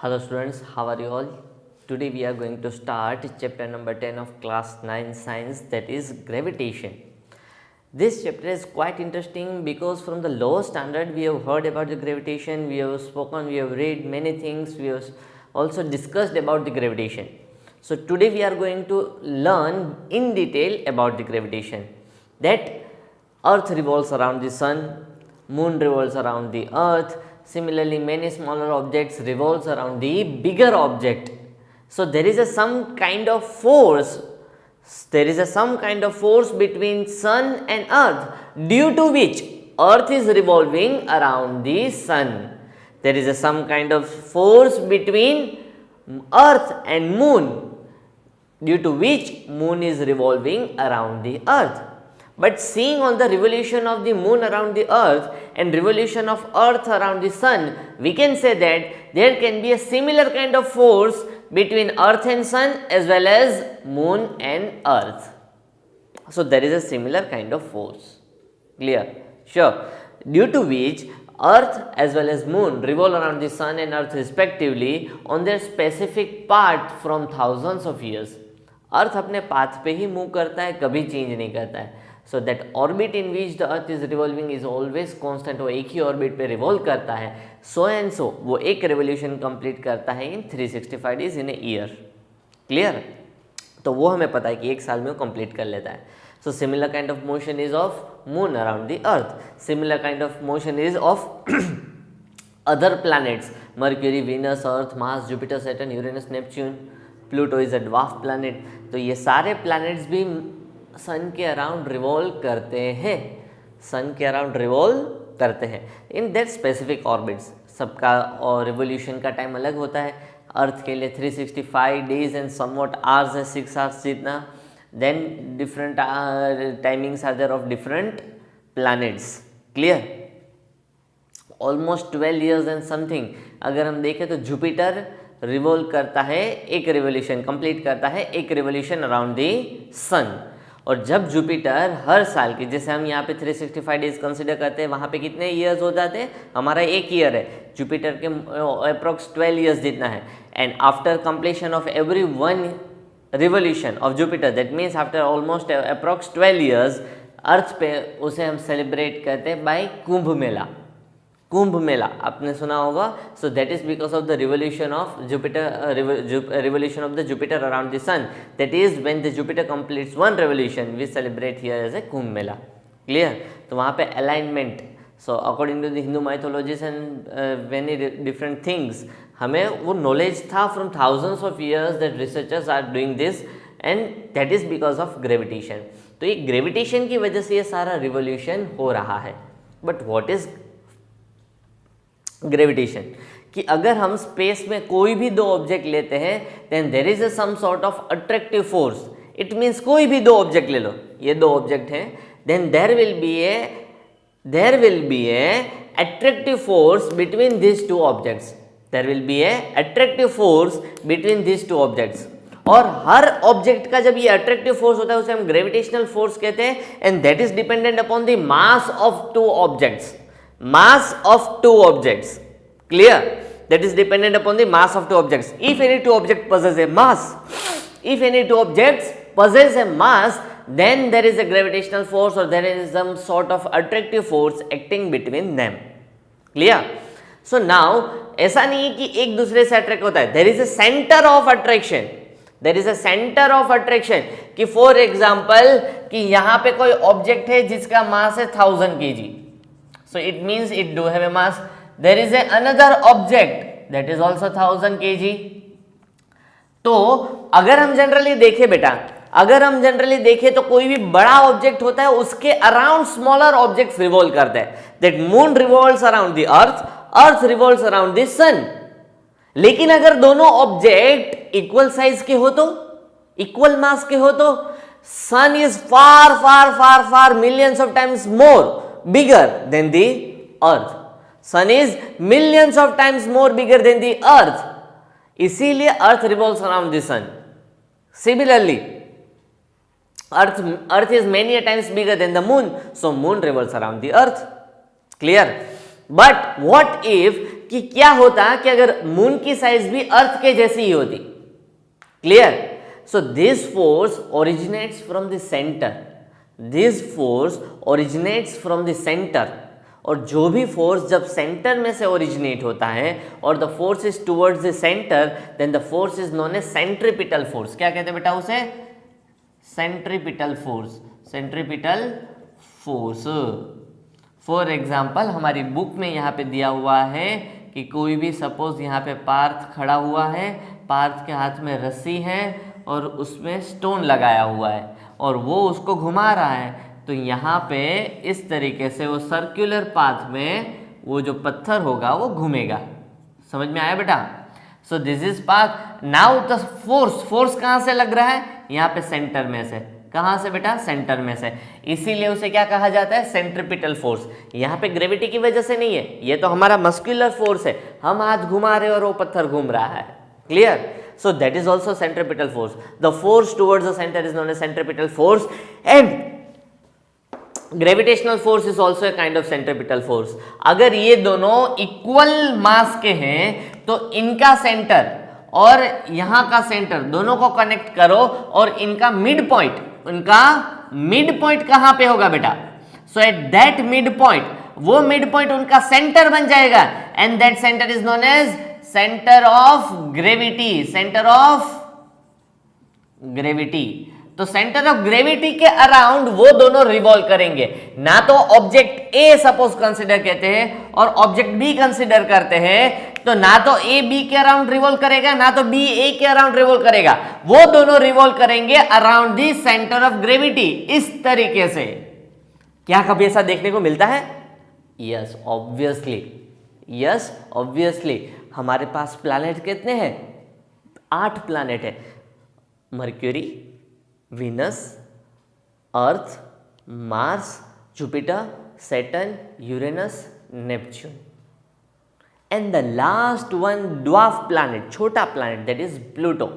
Hello students, how are you all? Today we are going to start chapter number 10 of class 9 science, that is gravitation. This chapter is quite interesting because from the lower standard we have heard about the gravitation, we have spoken, we have read many things, we have also discussed about the gravitation. So today we are going to learn in detail about the gravitation, that earth revolves around the sun, moon revolves around the earth. Similarly, many smaller objects revolves around the bigger object. So there is some kind of force. There is some kind of force between sun and earth, due to which earth is revolving around the sun. There is some kind of force between earth and moon, due to which moon is revolving around the earth. But seeing on the revolution of the moon around the earth and revolution of earth around the sun, we can say that there can be a similar kind of force between earth and sun as well as moon and earth. So there is a similar kind of force. Clear? Sure. Due to which earth as well as moon revolve around the sun and earth respectively on their specific part from thousands of years. अर्थ अपने path पे ही move करता है, कभी change नहीं करता है. So that orbit in which the earth is revolving is always constant. वो एक ही ऑर्बिट पे रिवॉल्व करता है. सो एंड सो वो एक रेवोल्यूशन कंप्लीट करता है इन 365 days in a year. Clear? तो वो हमें पता है कि एक साल में वो कंप्लीट कर लेता है. So similar kind of motion is of moon around the earth. Similar kind of motion is of other planets, mercury, Venus, earth, Mars, Jupiter, Saturn, Uranus, Neptune, Pluto is a dwarf planet. तो ये सारे planets भी सन के around revolve करते हैं. सन के around revolve करते हैं इन दैट स्पेसिफिक ऑर्बिट्स. सबका और रिवोल्यूशन का टाइम अलग होता है. अर्थ के लिए 365 डेज एंड समवॉट आवर्स है, 6 आवर्स जितना. Then different timings are there of different planets. Clear? Almost 12 years and something. अगर हम देखें तो जुपिटर रिवॉल्व करता है, एक रिवोल्यूशन कंप्लीट करता है, एक रिवोल्यूशन अराउंड दी सन. और जब जुपिटर हर साल की, जैसे हम यहाँ पे 365 डेज कंसिडर करते हैं, वहाँ पे कितने ईयर्स हो जाते हैं? हमारा एक ईयर है, जुपिटर के अप्रॉक्स 12 ईयर्स जितना है. And after completion of every one revolution of Jupiter, that means after almost approx 12 years, earth पे उसे हम सेलिब्रेट करते हैं बाय कुंभ मेला. कुंभ मेला आपने सुना होगा. So that is because of the revolution of Jupiter, revolution of the Jupiter around the sun. That is when the Jupiter completes one revolution, we celebrate here as a Kumbh Mela. Clear? तो वहाँ पे alignment. So according to the Hindu mythologies and many different things, हमें वो knowledge था from thousands of years that researchers are doing this, and that is because of gravitation. तो ये gravitation की वजह से ये सारा रिवोल्यूशन हो रहा है. But what is gravitation? कि अगर हम स्पेस में कोई भी दो ऑब्जेक्ट लेते हैं, then there is some sort of attractive force. It means कोई भी दो ऑब्जेक्ट ले लो, ये दो ऑब्जेक्ट हैं, then there will be a attractive force between this two objects. There will be a attractive force between this two objects. और हर object का जब ये अट्रैक्टिव फोर्स होता है उसे हम ग्रेविटेशनल फोर्स कहते हैं. And that is dependent upon the mass of two objects. Mass of two objects. Clear? That is dependent upon the mass of two objects. If any two objects possess a mass, then there is a gravitational force or there is some sort of attractive force acting between them. Clear? So now ऐसा नहीं है कि एक दूसरे से attract होता है. There is a center of attraction. There is a center of attraction. कि फॉर एग्जाम्पल कि यहाँ पे कोई ऑब्जेक्ट है जिसका मास है 1000 kg. So it means it do have a mass. There is another object that is also 1000 kg. तो अगर हम जनरली देखें बेटा, अगर हम जनरली देखें तो कोई भी बड़ा ऑब्जेक्ट होता है उसके अराउंड स्मॉलर ऑब्जेक्ट्स रिवॉल्व करते हैं. That moon revolves around the earth, earth revolves around the sun. लेकिन अगर दोनों ऑब्जेक्ट इक्वल साइज के हो तो, इक्वल मास के हो तो, sun is far far far far millions of times more bigger than the earth. Sun is millions of times more bigger than the earth. इसीलिए earth revolves around the sun. Similarly, earth is many a times bigger than the moon, so moon revolves around the earth. Clear? But what if कि क्या होता कि अगर moon की size भी अर्थ के जैसी ही होती। Clear? So this force originates from the centre, this force originates from the centre, और जो भी फोर्स जब सेंटर में से ओरिजिनेट होता है और the force is towards the centre, then the force is known as centripetal force. क्या कहते हैं बेटा उसे? Centripetal force, centripetal force. For example हमारी बुक में यहाँ पे दिया हुआ है कि कोई भी सपोज यहाँ पे पार्थ खड़ा हुआ है, पार्थ के हाथ में रस्सी है और उसमें स्टोन लगाया हुआ है और वो उसको घुमा रहा है, तो यहाँ पे इस तरीके से वो सर्कुलर पाथ में वो जो पत्थर होगा वो घूमेगा। समझ में आया बेटा? सो this is path. Now the force, force कहाँ से लग रहा है? यहाँ पे सेंटर में से। कहाँ से बेटा? सेंटर में से। इसीलिए उसे क्या कहा जाता है? Centripetal force. यहाँ पे ग्रेविटी की वजह से नहीं है, ये तो हमारा मस्कुलर फोर्स है, हम हाथ घुमा रहे और वो पत्थर घूम रहा है। Clear? So that is also centripetal force. The force towards the center is known as centripetal force, and gravitational force is also a kind of centripetal force. अगर ये दोनों इक्वल मास के हैं तो इनका सेंटर और यहाँ का सेंटर दोनों को कनेक्ट करो और इनका मिड पॉइंट, उनका मिड पॉइंट कहाँ पे होगा बेटा? So at that mid point, वो मिड पॉइंट उनका सेंटर बन जाएगा, and that centre is known as centre of gravity, centre of gravity. तो सेंटर ऑफ ग्रेविटी के अराउंड वो दोनों रिवॉल्व करेंगे। ना तो ऑब्जेक्ट ए सपोज कंसीडर कहते हैं और ऑब्जेक्ट बी कंसीडर करते हैं, तो ना तो ए बी के अराउंड रिवॉल्व करेगा, ना तो बी ए के अराउंड रिवॉल्व करेगा, वो दोनों रिवॉल्व करेंगे around the centre of gravity. इस तरीके से क्या कभी ऐसा देखने को मिलता है? Yes obviously, yes obviously. हमारे पास प्लैनेट कितने हैं? 8 प्लैनेट है। Mercury, Venus, earth, Mars, Jupiter, Saturn, Uranus, Neptune, and the last one dwarf planet, छोटा प्लैनेट, दैट इज प्लूटो।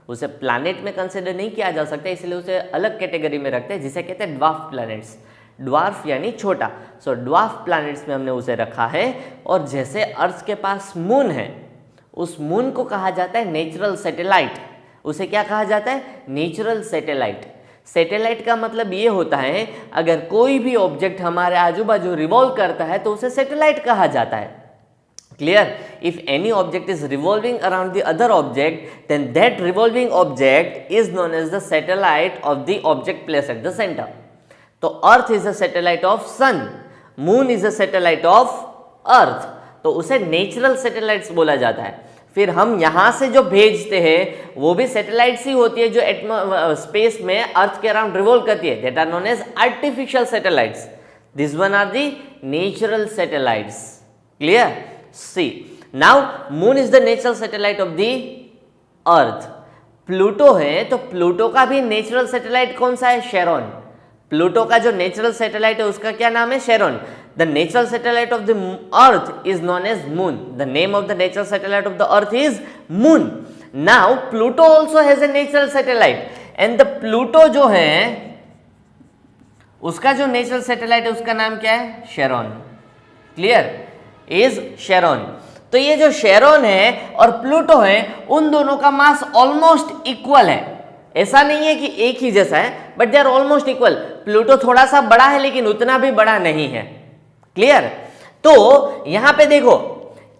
उसे प्लैनेट में कंसिडर नहीं किया जा सकता, इसलिए उसे अलग कैटेगरी में रखते हैं जिसे कहते हैं ड्वार्फ प्लैनेट्स। ड्वार्फ यानी छोटा। सो ड्वार्फ प्लैनेट्स में हमने उसे रखा है। और जैसे अर्थ के पास मून है, उस मून को कहा जाता है नेचुरल सैटेलाइट। उसे क्या कहा जाता है? Natural satellite. सैटेलाइट का मतलब ये होता है अगर कोई भी ऑब्जेक्ट हमारे आजू बाजू रिवॉल्व करता है तो उसे सैटेलाइट कहा जाता है। Clear? If any object is revolving around the other object, then that revolving object is known as the satellite of the object placed at the centre. तो earth is a satellite of sun, moon is a satellite of earth, तो उसे natural satellites बोला जाता है। फिर हम यहां से जो भेजते हैं वो भी सैटेलाइट्स ही होती है जो स्पेस में अर्थ के अराउंड रिवॉल्व करती है, that are known as artificial satellites. This one are the natural satellites. Clear? See now moon is the natural satellite of the earth. Pluto है तो प्लूटो का भी नेचुरल सैटेलाइट कौन सा है? शेरोन। प्लूटो का जो नेचुरल सैटेलाइट है उसका क्या नाम है? Charon. The natural satellite of the earth is known as moon. The name of the natural satellite of the earth is moon. Now Pluto also has a natural satellite, and the Pluto जो है उसका जो natural satellite है उसका नाम क्या है? Charon. Clear? Is Charon. तो ये जो शेरोन है और प्लूटो है, उन दोनों का मास ऑलमोस्ट इक्वल है। ऐसा नहीं है कि एक ही जैसा है, but they are almost equal. Pluto थोड़ा सा बड़ा है लेकिन उतना भी बड़ा नहीं है। क्लियर? तो यहां पे देखो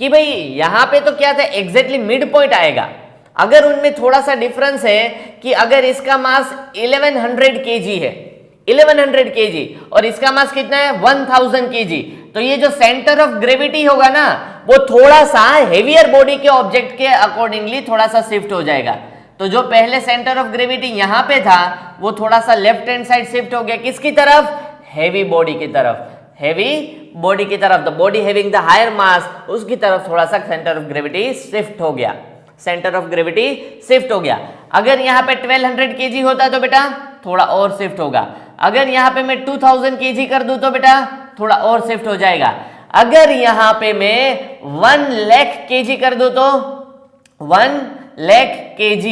कि भाई यहां पे तो क्या था? एग्जैक्टली मिड पॉइंट आएगा। अगर उनमें थोड़ा सा डिफरेंस है कि अगर इसका मास 1100 kg है, 1100 kg, और इसका मास कितना है? 1000 kg, तो ये जो सेंटर ऑफ ग्रेविटी होगा ना वो थोड़ा सा हेवियर बॉडी के ऑब्जेक्ट के अकॉर्डिंगली थोड़ा सा शिफ्ट हो जाएगा। तो जो पहले सेंटर ऑफ ग्रेविटी यहां पे था वो थोड़ा सा लेफ्ट हैंड साइड शिफ्ट हो गया। किसकी तरफ? हेवी बॉडी की तरफ। हेवी बॉडी की तरफ, the body having the higher mass, उसकी तरफ थोड़ा सा सेंटर ऑफ ग्रेविटी शिफ्ट हो गया। सेंटर ऑफ ग्रेविटी शिफ्ट हो गया। अगर यहाँ पे 1200 kg होता तो बेटा थोड़ा और शिफ्ट होगा। अगर यहाँ पे मैं 2000 kg कर दूं तो बेटा थोड़ा और शिफ्ट हो जाएगा। अगर यहाँ पे मैं 1 लाख kg कर दूं तो 1 लाख kg।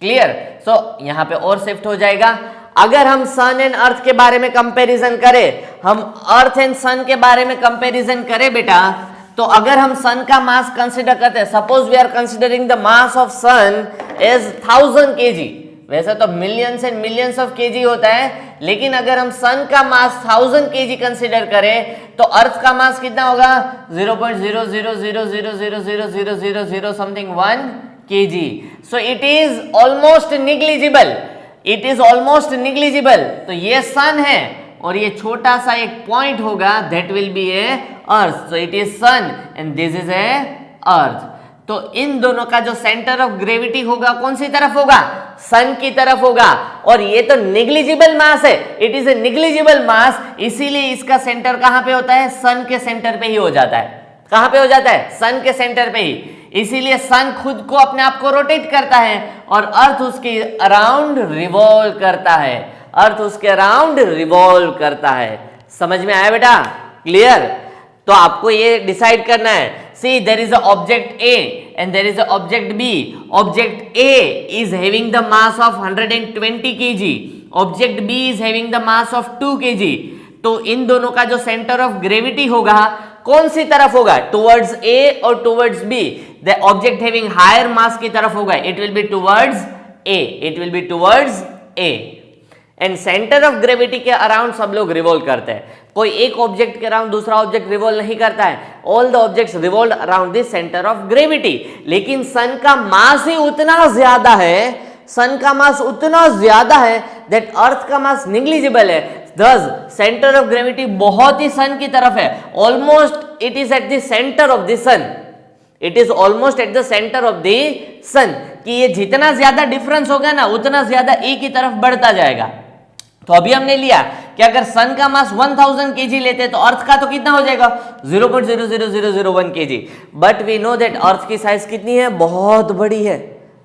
क्लियर? सो यहां पे और शिफ्ट हो जाएगा। अगर हम सन एंड अर्थ के बारे में कंपैरिजन करें, हम अर्थ एंड सन के बारे में कंपैरिजन करें बेटा, तो अगर हम सन का मास कंसिडर करते हैं, suppose we are considering the mass of sun is 1000 kg, वैसे तो millions and millions of KG होता है, लेकिन अगर हम सन का मास 1000 kg कंसिडर करें तो अर्थ का मास कितना होगा 0.000000000 something 1 kg. So it is almost negligible, it is almost negligible. तो ये सन है और ये छोटा सा एक पॉइंट होगा, that will be a earth. So it is sun and this is a earth. तो इन दोनों का जो सेंटर ऑफ ग्रेविटी होगा कौन सी तरफ होगा, सन की तरफ होगा. और ये तो निग्लिजिबल मास है, इट इज ए निग्लिजिबल मास, इसीलिए इसका सेंटर कहां पे होता है, सन के सेंटर पे ही हो जाता है. कहां पे हो जाता है, सन के सेंटर पे ही. इसीलिए सन खुद को अपने आप को रोटेट करता है और अर्थ उसके अराउंड रिवॉल्व करता है, अर्थ उसके अराउंड रिवॉल्व करता है. समझ में आया बेटा, क्लियर. तो आपको ये डिसाइड करना है. See, there is a object A and there is a object B. Object A is having the mass of 120 kg. Object B is having the mass of 2 kg. तो इन दोनों का जो सेंटर ऑफ ग्रेविटी होगा कौन सी तरफ होगा, towards A और towards B. The object having higher mass की तरफ होगा, it will be towards A. It will be towards A. And centre of gravity के अराउंड सब लोग रिवॉल्व करते हैं. कोई एक ऑब्जेक्ट के अराउंड दूसरा ऑब्जेक्ट रिवॉल्व नहीं करता है. All the objects revolve around the centre of gravity. लेकिन सन का मास ही उतना ज्यादा है, सन का मास उतना ज्यादा है दैट अर्थ का मास निग्लिजिबल है. thus सेंटर ऑफ ग्रेविटी बहुत ही सन की तरफ है. Almost it is at the centre of the sun, it is almost at the centre of the sun. कि ये जितना ज्यादा डिफरेंस होगा ना उतना ज्यादा ए की तरफ बढ़ता जाएगा. तो अभी हमने लिया कि अगर सन का मास 1000 kg लेते तो अर्थ का तो कितना हो जाएगा 0.00001 kg. But we know that earth की साइज कितनी है, बहुत बड़ी है.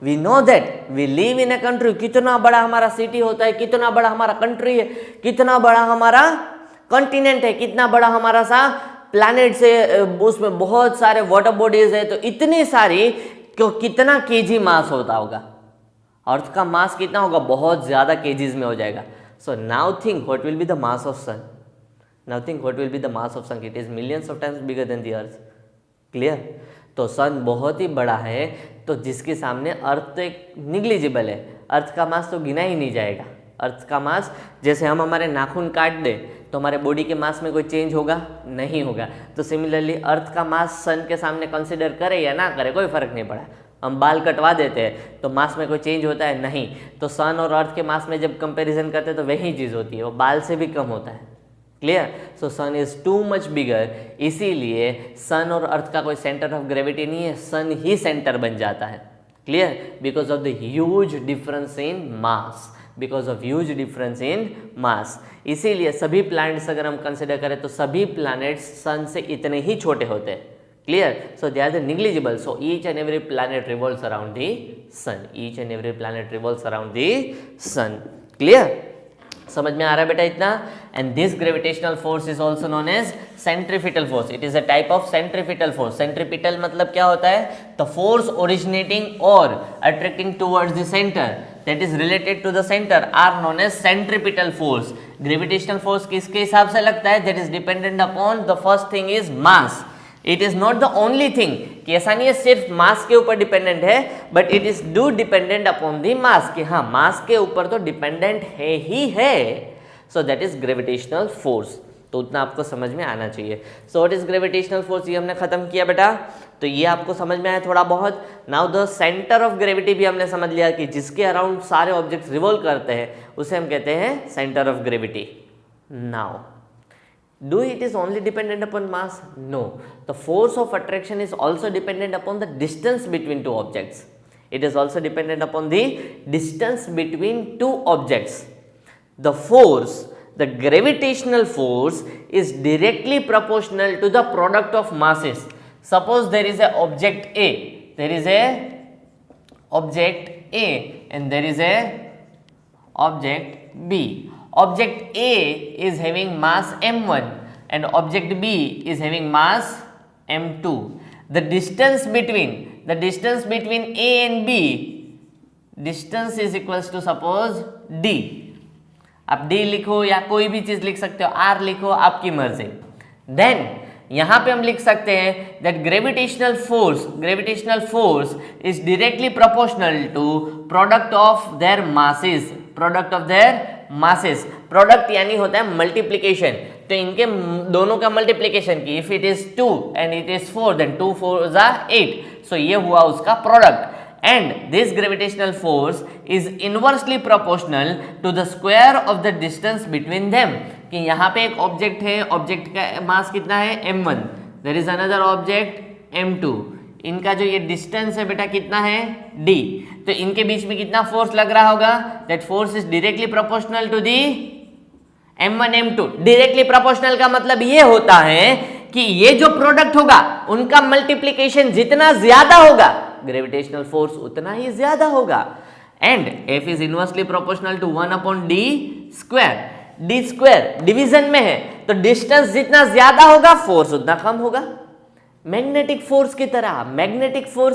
We know that we live in a country. कितना बड़ा हमारा सिटी होता है, कितना बड़ा हमारा कंट्री है, कितना बड़ा हमारा कॉन्टिनेंट है, कितना बड़ा हमारा सा प्लैनेट से, उसमें बहुत सारे वाटर बॉडीज है. तो इतनी सारी, कितना केजी मास होता होगा, अर्थ का मास कितना होगा, बहुत ज्यादा केजीज में हो जाएगा. So now think what will be the mass of sun. Now think what will be the mass of sun. It is millions of times bigger than the earth. Clear? तो सन बहुत ही बड़ा है, तो जिसके सामने अर्थ तो एक निग्लिजिबल है. अर्थ का मास तो गिना ही नहीं जाएगा. अर्थ का मास, जैसे हम हमारे नाखून काट दें तो हमारे बॉडी के मास में कोई चेंज होगा, नहीं होगा. तो सिमिलरली अर्थ का मास सन के सामने कंसिडर करे या ना करे कोई फर्क नहीं पड़ा. हम बाल कटवा देते हैं तो मास में कोई चेंज होता है, नहीं. तो सन और अर्थ के मास में जब कंपैरिजन करते हैं तो वही चीज़ होती है, वो बाल से भी कम होता है. Clear. So sun is too much bigger, इसीलिए सन और अर्थ का कोई सेंटर ऑफ ग्रेविटी नहीं है, सन ही सेंटर बन जाता है. Clear. Because of the huge difference in mass, because of huge difference in mass. इसीलिए सभी प्लैनेट्स अगर हम कंसिडर करें तो सभी प्लैनेट्स सन से इतने ही छोटे होते हैं. Clear? So they are the negligible. So each and every planet revolves around the sun. Each and every planet revolves around the sun. Clear? समझ में आ रहा है बेटा इतना? And this gravitational force is also known as centripetal force. It is a type of centripetal force. Centripetal मतलब क्या होता है? The force originating or attracting towards the center that is related to the center are known as centripetal force. Gravitational force किसके हिसाब से लगता है? That is dependent upon the first thing is mass. It is not the only thing, कि ऐसा नहीं है सिर्फ मास के ऊपर डिपेंडेंट है, but it is do dependent upon the mass, कि हाँ मास के ऊपर तो डिपेंडेंट है ही है. सो दैट इज ग्रेविटेशनल फोर्स. तो उतना आपको समझ में आना चाहिए. So what is gravitational force, ये हमने खत्म किया बेटा. तो ये आपको समझ में आया थोड़ा बहुत. Now the centre of gravity भी हमने समझ लिया कि जिसके अराउंड सारे ऑब्जेक्ट्स रिवॉल्व करते हैं उसे हम कहते हैं centre of gravity. Now do it is only dependent upon mass? No, the force of attraction is also dependent upon the distance between two objects. It is also dependent upon the distance between two objects. The force, the gravitational force is directly proportional to the product of masses. Suppose there is a object A, there is a object A and there is a object B. Object A is having mass m1 and object B is having mass m2. The distance between A and B, distance is equals to suppose D. आप D लिखो या कोई भी चीज लिख सकते हो, R लिखो, आपकी मर्जी. Then यहां पे हम लिख सकते हैं that gravitational force is directly proportional to product of their masses, product यानी होता है मल्टीप्लीकेशन, तो इनके दोनों का मल्टीप्लीकेशन की if it is 2 and it is 4 then 2 4 8, so ये हुआ उसका product. And this gravitational force is inversely proportional to the square of the distance between them, कि यहाँ पे एक ऑब्जेक्ट है, ऑब्जेक्ट का मास कितना है m1, there is another object m2, इनका जो ये डिस्टेंस है बेटा कितना है d, तो इनके बीच में कितना फोर्स लग रहा होगा, that force is directly proportional to the m1 m2। Directly proportional का मतलब ये होता है कि ये जो प्रोडक्ट होगा उनका मल्टीप्लीकेशन जितना ज्यादा होगा ग्रेविटेशनल फोर्स उतना ही ज्यादा होगा। And F is inversely proportional to 1/d square, d square division में है तो डिस्टेंस जितना ज्यादा होगा फोर्स उतना कम होगा। मैग्नेटिक फोर्स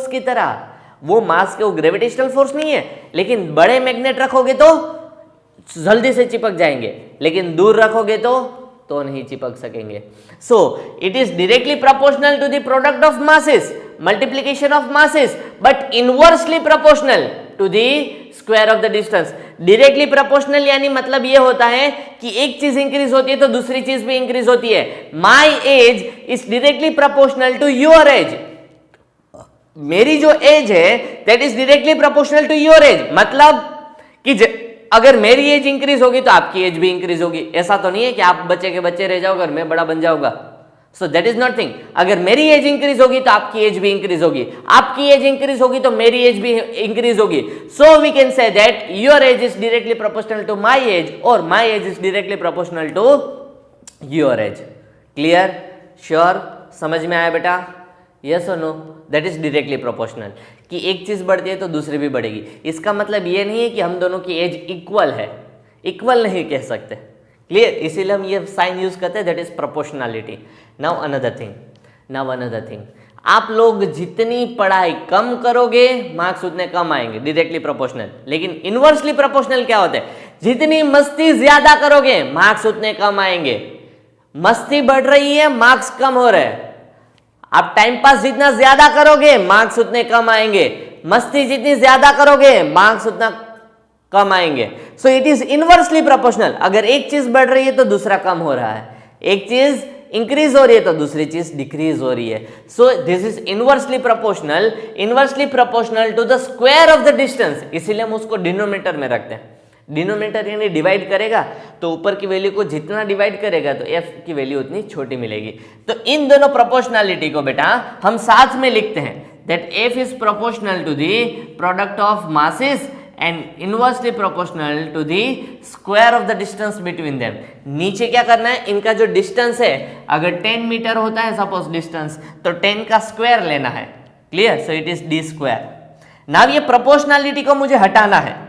की तरह वो मास के वो ग्रेविटेशनल फोर्स नहीं है, लेकिन बड़े मैग्नेट रखोगे तो जल्दी से चिपक जाएंगे, लेकिन दूर रखोगे तो नहीं चिपक सकेंगे। So it is directly proportional to the product of masses, multiplication of masses, but inversely proportional to the square of the distance. Directly proportional यानी मतलब ये होता है कि एक चीज इंक्रीज होती है तो दूसरी चीज भी इंक्रीज होती है। My age is directly proportional to your age, मेरी जो एज है that is directly proportional to your age, मतलब कि अगर मेरी एज इंक्रीज होगी तो आपकी एज भी इंक्रीज होगी। ऐसा तो नहीं है कि आप बच्चे के बच्चे रह जाओगे और मैं बड़ा बन जाऊंगा, सो दैट इज नॉट थिंग। अगर मेरी एज इंक्रीज होगी तो आपकी एज भी इंक्रीज होगी, आपकी एज इंक्रीज होगी तो मेरी एज भी इंक्रीज होगी। So we can say that your age is directly proportional to my age और my age is directly proportional to your age. Clear, sure, समझ में आया बेटा? यस और no? That is directly proportional, कि एक चीज बढ़ती है तो दूसरी भी बढ़ेगी। इसका मतलब ये नहीं है कि हम दोनों की एज इक्वल है, इक्वल नहीं कह सकते। क्लियर, इसीलिए हम ये साइन यूज करते हैं, that is proportionality. Now another thing, आप लोग जितनी पढ़ाई कम करोगे मार्क्स उतने कम आएंगे, डायरेक्टली प्रोपोर्शनल। लेकिन इनवर्सली प्रोपोर्शनल क्या होता है, जितनी मस्ती ज्यादा करोगे मार्क्स उतने कम आएंगे। मस्ती बढ़ रही है, मार्क्स कम हो रहे हैं। आप टाइम पास जितना ज्यादा करोगे मार्क्स उतने कम आएंगे, मस्ती जितनी ज्यादा करोगे मार्क्स उतना कम आएंगे। सो इट इज इनवर्सली प्रोपोर्शनल। अगर एक चीज बढ़ रही है तो दूसरा कम हो रहा है, एक चीज इंक्रीज हो रही है तो दूसरी चीज डिक्रीज हो रही है। So this is inversely proportional to the square of the distance, इसीलिए हम उसको डिनोमिनेटर में रखते हैं। डिनोमिनेटर यानी डिवाइड करेगा तो ऊपर की वैल्यू को जितना डिवाइड करेगा तो f की वैल्यू उतनी छोटी मिलेगी। तो इन दोनों प्रोपोर्शनलिटी को बेटा हम साथ में लिखते हैं, that f is proportional to the product of masses and inversely proportional to the square of the distance between them. नीचे क्या करना है, इनका जो डिस्टेंस है अगर 10 मीटर होता है सपोज डिस्टेंस, तो 10 का स्क्वायर लेना है। Clear, so it is d square. Now ये प्रोपोर्शनलिटी को मुझे हटाना है,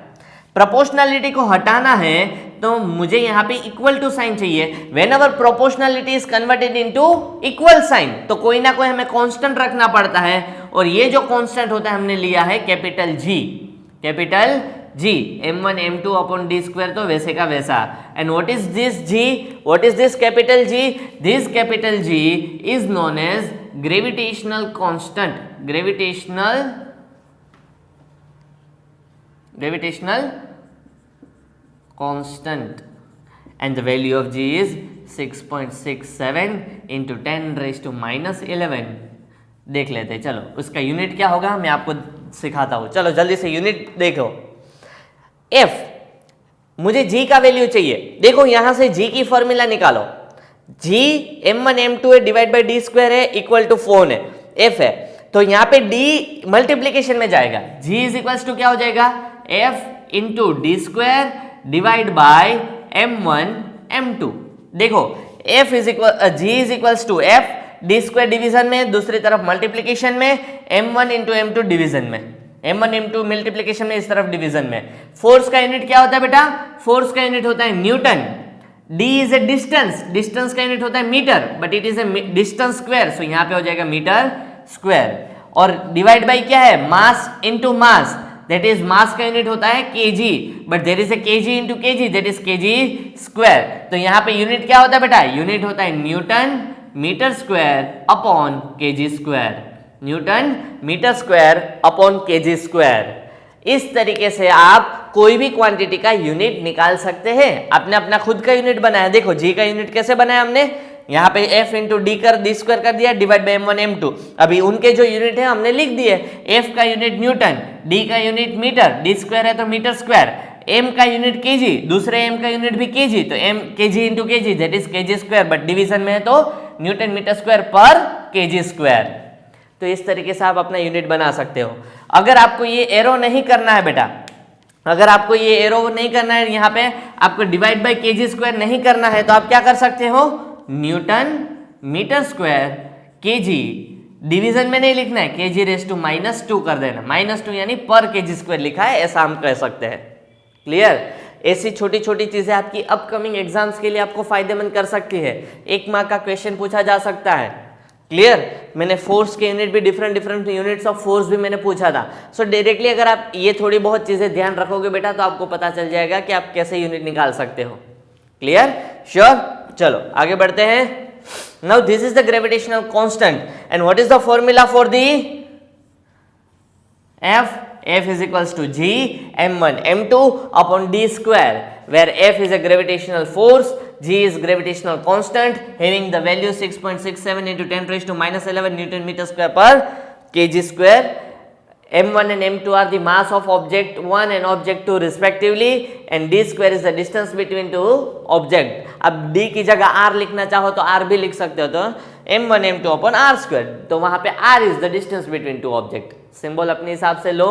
प्रोपोर्शनलिटी को हटाना है तो मुझे यहाँ पे इक्वल टू साइन चाहिए। Whenever proportionality is converted into equal sign तो कोई ना कोई हमें कांस्टेंट रखना पड़ता है, और ये जो कांस्टेंट होता है हमने लिया है capital G, m1 m2 upon d square, तो वैसे का वैसा। And what is this G? What is this capital G? This capital G is known as gravitational constant, gravitational constant, and the value of G is 6.67 into 10 raised to minus 11। देख लेते हैं, चलो उसका unit क्या होगा मैं आपको सिखाता हूं। चलो जल्दी से यूनिट देखो। F, मुझे G का वैल्यू चाहिए। देखो यहां से G की फॉर्मूला निकालो, G m1 m2 है डिवाइड बाई d स्क्वायर है इक्वल टू 4 है, F है तो यहाँ पे D मल्टीप्लीकेशन में जाएगा, G इज इक्वल्स टू क्या हो जाएगा, F into D square divide by m1 m2। देखो F is equal G is equals to F D square division में, दूसरी तरफ मल्टीप्लीकेशन में, m1 इंटू m2 डिवीजन में, m1 m2 मल्टीप्लीकेशन में, इस तरफ डिवीजन में। फोर्स का यूनिट क्या होता है बेटा, फोर्स का यूनिट होता है newton. d is a distance, distance का यूनिट होता है metre, but it is a distance square, so यहाँ पे हो जाएगा मीटर स्क्वायर। और डिवाइड बाई क्या है, mass into mass, that is mass का यूनिट होता है kg, but there is a kg into kg, that is kg square. तो यहाँ पे यूनिट क्या होता है बेटा, यूनिट होता है newton metre square upon KG square, newton metre square upon KG square. इस तरीके से आप कोई भी क्वांटिटी का यूनिट निकाल सकते हैं। आपने अपना खुद का यूनिट बनाया, देखो जी का यूनिट कैसे बनाया हमने, यहाँ पे f इंटू डी कर डी स्क्वायर कर दिया डिवाइड बाई m1 m2। अभी उनके जो यूनिट है हमने लिख दिए, f का यूनिट न्यूटन, d का यूनिट मीटर, डी स्क्वायर है तो मीटर स्क्वायर, m का यूनिट केजी, दूसरे m का यूनिट भी केजी, तो m KG into KG that is KG square, but division में है तो Newton metre square per KG square. तो इस तरीके से आप अपना यूनिट बना सकते हो। अगर आपको ये एरो नहीं करना है बेटा, अगर आपको ये एरो नहीं करना है, यहाँ पे आपको डिवाइड बाई केजी स्क्वायर नहीं करना है, तो आप क्या कर सकते हो, newton metre square KG, division में नहीं लिखना है, केजी रेस टू -2 कर देना, -2 यानी पर केजी स्क्वायर लिखा है, ऐसा हम कह सकते हैं। क्लियर? ऐसी छोटी छोटी चीजें आपकी अपकमिंग एग्जाम्स के लिए आपको फायदेमंद कर सकती है। 1 मार्क का क्वेश्चन पूछा जा सकता है। क्लियर? मैंने फोर्स के यूनिट भी डिफरेंट यूनिट्स ऑफ फोर्स भी मैंने पूछा था। सो डायरेक्टली अगर आप ये थोड़ी बहुत चीजें ध्यान रखोगे बेटा, तो आपको पता चल जाएगा कि आप कैसे यूनिट निकाल सकते हो। क्लियर? श्योर? चलो आगे बढ़ते हैं। Now this is the gravitational constant and what is the formula for the f is equals to g m1 m2 upon d square, where f is a gravitational force, g is gravitational constant having the value 6.67 into 10 raised to -11 Newton meter square per kg square. m1 and m2 are the mass of object 1 and object 2 respectively, and d square is the distance between two object. अब d की जगह r लिखना चाहो तो r भी लिख सकते हो, तो m1 m2 upon r square, तो वहां पे r is the distance between two object। Symbol अपने हिसाब से लो।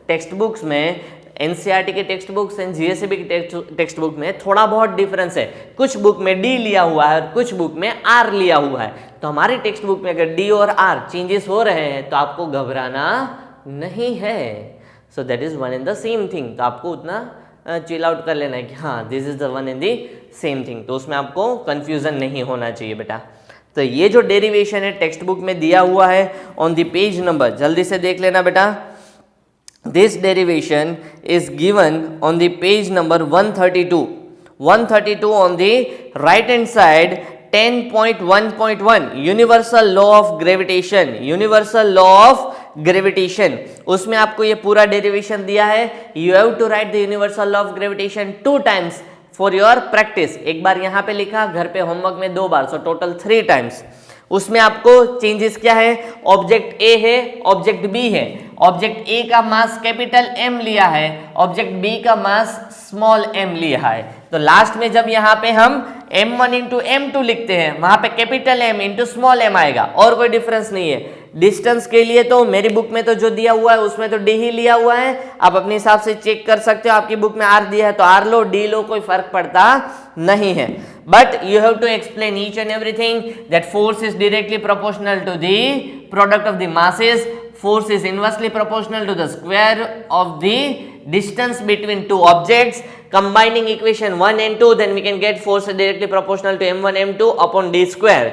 टेक्स्ट बुक्स में, एनसीईआरटी के टेक्स्ट बुक्स एंड जीएसबी के टेक्स्ट बुक में थोड़ा बहुत डिफरेंस है। कुछ बुक में डी लिया हुआ है और कुछ बुक में आर लिया हुआ है। तो हमारी टेक्स्ट बुक में अगर डी और आर चेंजेस हो रहे हैं तो आपको घबराना नहीं है। सो that is one and the same thing. तो आपको उतना चिल आउट कर लेना है कि हाँ this is the one and the same thing. तो उसमें आपको कंफ्यूजन नहीं होना चाहिए बेटा। तो ये जो डेरिवेशन है टेक्स्ट बुक में दिया हुआ है ऑन द पेज नंबर, जल्दी से देख लेना बेटा। This derivation is given on the page number 132 on the right hand side 10.1.1 universal law of gravitation, universal law of gravitation. उसमें आपको ये पूरा डेरिवेशन दिया है। You have to write the universal law of gravitation 2 times for your practice. एक बार यहाँ पे लिखा, घर पे होमवर्क में 2 बार, सो टोटल 3 टाइम्स। उसमें आपको चेंजेस क्या है, ऑब्जेक्ट ए है, ऑब्जेक्ट बी है। ऑब्जेक्ट ए का मास कैपिटल एम लिया है, ऑब्जेक्ट बी का मास स्मॉल एम लिया है। तो लास्ट में जब यहाँ पे हम m1 इंटू m2 लिखते हैं, वहां पे capital M into small m आएगा, और कोई डिफरेंस नहीं है। डिस्टेंस के लिए तो मेरी बुक में तो जो दिया हुआ है उसमें तो d ही लिया हुआ है। आप अपने हिसाब से चेक कर सकते हो, आपकी बुक में r दिया है तो r लो, d लो, कोई फर्क पड़ता नहीं है। But you have to explain each and everything that force is directly proportional to the product of the masses, force is inversely proportional to the square of the distance between two objects. Combining equation 1 and 2, then we can get force directly proportional to m1 m2 upon d square.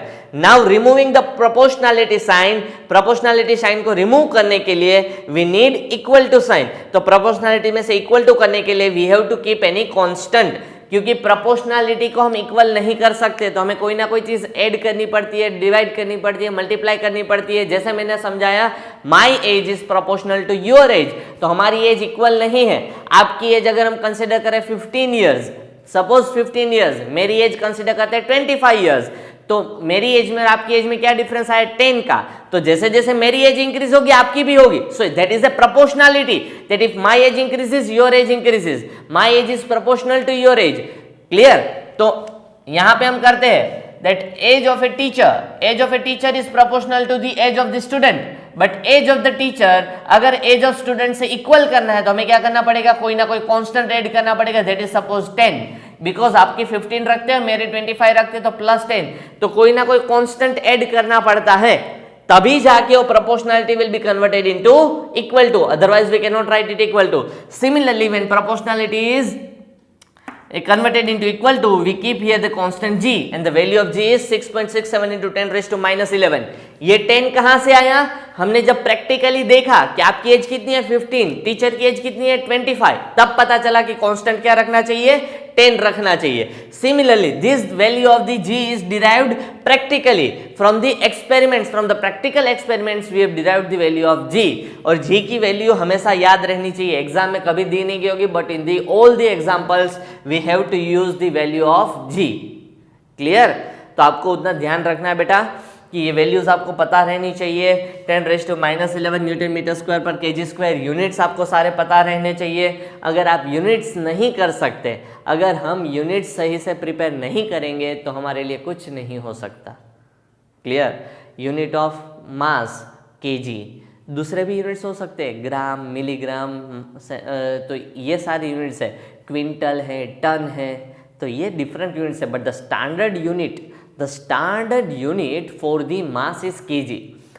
Now removing the proportionality sign, proportionality sign को remove करने के लिए we need equal to sign. तो proportionality में से equal to करने के लिए we have to keep any constant, क्योंकि प्रोपोर्शनलिटी को हम इक्वल नहीं कर सकते, तो हमें कोई ना कोई चीज ऐड करनी पड़ती है, डिवाइड करनी पड़ती है, मल्टीप्लाई करनी पड़ती है। जैसे मैंने समझाया, my age is proportional to your age, तो हमारी एज इक्वल नहीं है। आपकी एज अगर हम कंसिडर करें 15 ईयर्स, सपोज 15 ईयर्स, मेरी एज कंसिडर करते हैं 25 ईयर्स, तो मेरी एज में और आपकी एज में क्या डिफरेंस आया, 10 का। तो जैसे जैसे मेरी एज इंक्रीज होगी आपकी भी होगी। So that is a proportionality, that if my age increases your age increases, my age is proportional to your age. Clear? तो यहां पे हम करते हैं that age of a teacher is proportional to the age of the student, but age of the teacher अगर age of student से equal करना है तो हमें क्या करना पड़ेगा, कोई ना कोई constant ऐड करना पड़ेगा, that is suppose 10, because आपकी 15 रखते हो, मेरे 25 रखते हो, तो plus 10, तो कोई ना कोई constant ऐड करना पड़ता है, तभी जाके वो proportionality will be converted into equal to, otherwise we cannot write it equal to. Similarly, when proportionality is converted into equal to, we keep here the constant g and the value of g is 6.67 into 10 raised to -11. ये 10 कहां से आया, हमने जब practically देखा कि आपकी as कितनी है 15, टीचर की एज कितनी है 25, तब पता चला कि कांस्टेंट क्या रखना चाहिए 10 रखना चाहिए। Similarly this value of the g is derived practically from the experiments, from the practical experiments we have derived the value of g। और g की वैल्यू हमेशा याद रहनी चाहिए, एग्जाम में कभी दी नहीं गई होगी, but in the all the examples we have to use the value of g। Clear? तो आपको उतना ध्यान रखना है बेटा कि ये वैल्यूज आपको पता रहनी चाहिए। 10⁻⁻11 Newton metre square per KG square, units आपको सारे पता रहने चाहिए। अगर आप यूनिट्स नहीं कर सकते, अगर हम यूनिट्स सही से प्रिपेयर नहीं करेंगे तो हमारे लिए कुछ नहीं हो सकता। Clear? Unit of mass KG, दूसरे भी यूनिट्स हो सकते हैं, ग्राम, मिलीग्राम, तो ये सारे यूनिट्स है, क्विंटल है, टन है, तो ये डिफरेंट यूनिट्स है। But the standard unit for the mass is kg,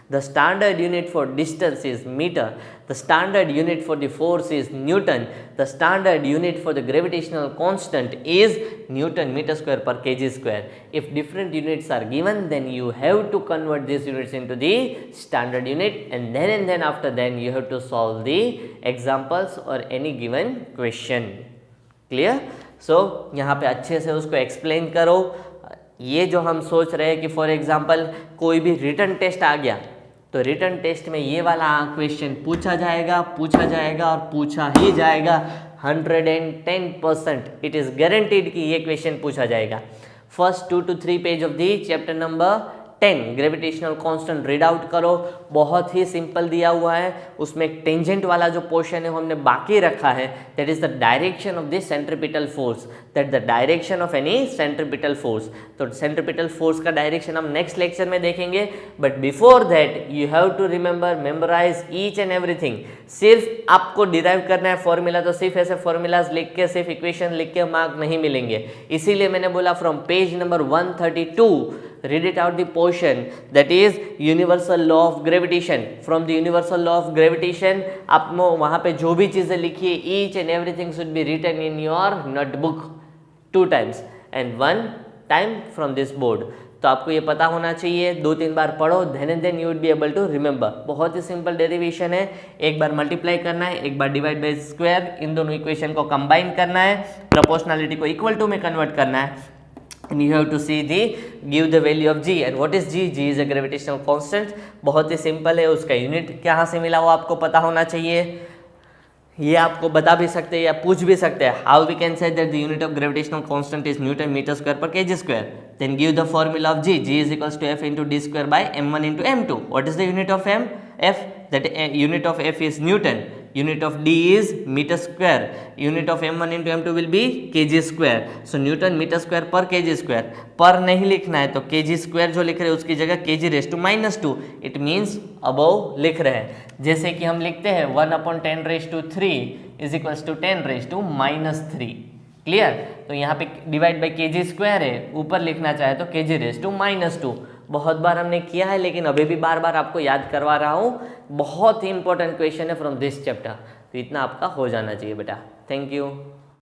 the standard unit for distance is meter, the standard unit for the force is newton, the standard unit for the gravitational constant is newton meter square per kg square. If different units are given, then you have to convert these units into the standard unit, and then after then you have to solve the examples or any given question. Clear? So यहाँ पे अच्छे से उसको explain करो। ये जो हम सोच रहे हैं कि फॉर एग्जांपल कोई भी रिटन टेस्ट आ गया तो रिटन टेस्ट में ये वाला क्वेश्चन पूछा जाएगा और पूछा ही जाएगा 110%। इट इज़ गारंटीड कि ये क्वेश्चन पूछा जाएगा। First 2 to 3 page of the chapter number 10 gravitational constant read out करो, बहुत ही सिंपल दिया हुआ है। उसमें एक टेंजेंट वाला जो पोर्शन है वो हमने बाकी रखा है, that is the direction of the centripetal force, that the direction of any centripetal force. तो सेंट्रीपिटल फोर्स का डायरेक्शन हम नेक्स्ट लेक्चर में देखेंगे, but before that you have to remember, memorise each and everything. सिर्फ आपको derive करना है formula, तो सिर्फ ऐसे फॉर्मूलाज लिख के, सिर्फ इक्वेशन लिख के मार्क नहीं मिलेंगे। इसीलिए मैंने बोला from page number 132 read it out the portion that is universal law of gravitation. From the universal law of gravitation आप वहाँ पे जो भी चीज़ें लिखी है, each and everything should be written in your notebook 2 times and 1 time from this board. तो आपको ये पता होना चाहिए, 2-3 बार पढ़ो, then you would be able to remember. बहुत ही सिंपल डेरिवेशन है, एक बार मल्टीप्लाई करना है, एक बार डिवाइड बाय स्क्वायर, इन दोनों इक्वेशन को कंबाइन करना है, प्रोपोर्शनलिटी को इक्वल टू में कन्वर्ट करना है, and you have to see give the value of g. and what is g? g is a gravitational constant. बहुत ही सिंपल है, उसका यूनिट कहाँ से मिला वो आपको पता होना चाहिए। ये आपको बता भी सकते हैं या पूछ भी सकते हैं, how we can say that the unit of gravitational constant is newton metre square per KG square. Then give the formula of g. g is equals to f into d square by m1 into m2. what is the unit of f? that unit of f is newton, unit of d is meter square, unit of m1 into m2 will be kg square. so newton meter square per kg square, पर नहीं लिखना है तो kg square जो लिख रहे हैं उसकी जगह kg raised to -2, it means above लिख रहे हैं। जैसे कि हम लिखते हैं 1/10 raised to 3 is equals to 10 raised to -3। Clear? तो यहाँ पे डिवाइड बाई kg स्क्वायर है, ऊपर लिखना चाहे तो kg raised to -2। बहुत बार हमने किया है, लेकिन अभी भी बार बार आपको याद करवा रहा हूँ, बहुत ही इंपॉर्टेंट क्वेश्चन है फ्रॉम दिस चैप्टर, तो इतना आपका हो जाना चाहिए बेटा। Thank you.